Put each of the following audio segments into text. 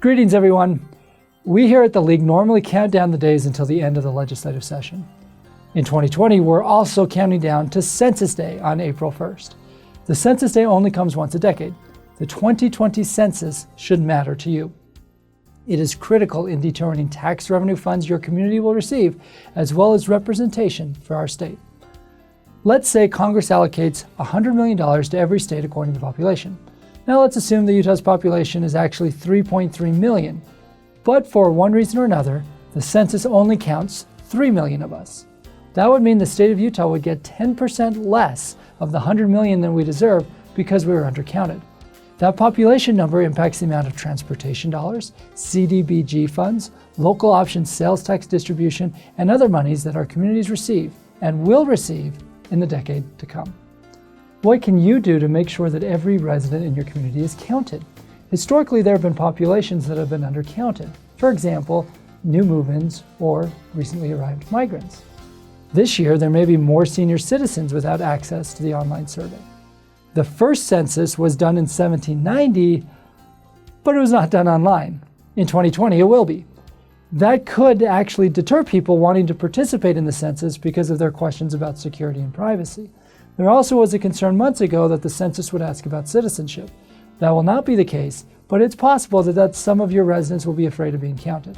Greetings, everyone. We here at the League normally count down the days until the end of the legislative session. In 2020, we're also counting down to Census Day on April 1st. The Census Day only comes once a decade. The 2020 census should matter to you. It is critical in determining tax revenue funds your community will receive, as well as representation for our state. Let's say Congress allocates $100 million to every state according to population. Now let's assume that Utah's population is actually 3.3 million. But for one reason or another, the census only counts 3 million of us. That would mean the state of Utah would get 10% less of the 100 million than we deserve because we were undercounted. That population number impacts the amount of transportation dollars, CDBG funds, local option sales tax distribution, and other monies that our communities receive and will receive in the decade to come. What can you do to make sure that every resident in your community is counted? Historically, there have been populations that have been undercounted. For example, new move-ins or recently arrived migrants. This year, there may be more senior citizens without access to the online survey. The first census was done in 1790, but it was not done online. In 2020, it will be. That could actually deter people wanting to participate in the census because of their questions about security and privacy. There also was a concern months ago that the census would ask about citizenship. That will not be the case, but it's possible that some of your residents will be afraid of being counted.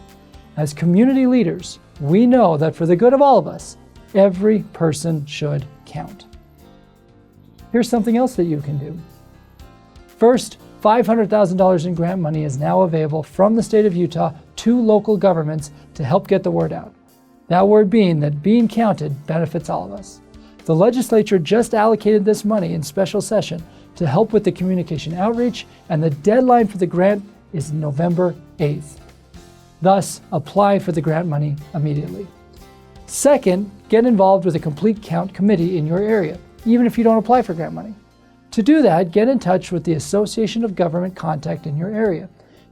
As community leaders, we know that for the good of all of us, every person should count. Here's something else that you can do. First, $500,000 in grant money is now available from the state of Utah to local governments to help get the word out. That word being that being counted benefits all of us. The legislature just allocated this money in special session to help with the communication outreach, and the deadline for the grant is November 8th. Thus, apply for the grant money immediately. Second, get involved with a complete count committee in your area, even if you don't apply for grant money. To do that, get in touch with the Association of Government Contact in your area.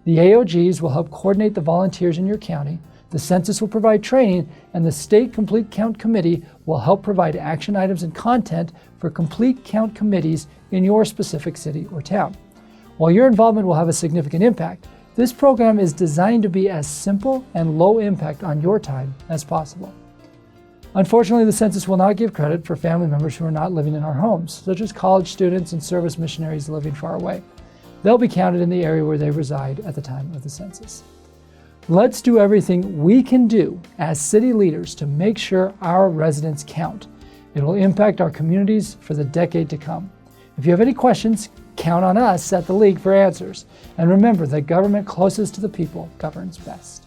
The AOGs will help coordinate the volunteers in your county, the census will provide training, and the State Complete Count Committee will help provide action items and content for complete count committees in your specific city or town. While your involvement will have a significant impact, this program is designed to be as simple and low impact on your time as possible. Unfortunately, the census will not give credit for family members who are not living in our homes, such as college students and service missionaries living far away. They'll be counted in the area where they reside at the time of the census. Let's do everything we can do as city leaders to make sure our residents count. It will impact our communities for the decade to come. If you have any questions, count on us at the League for answers. And remember that government closest to the people governs best.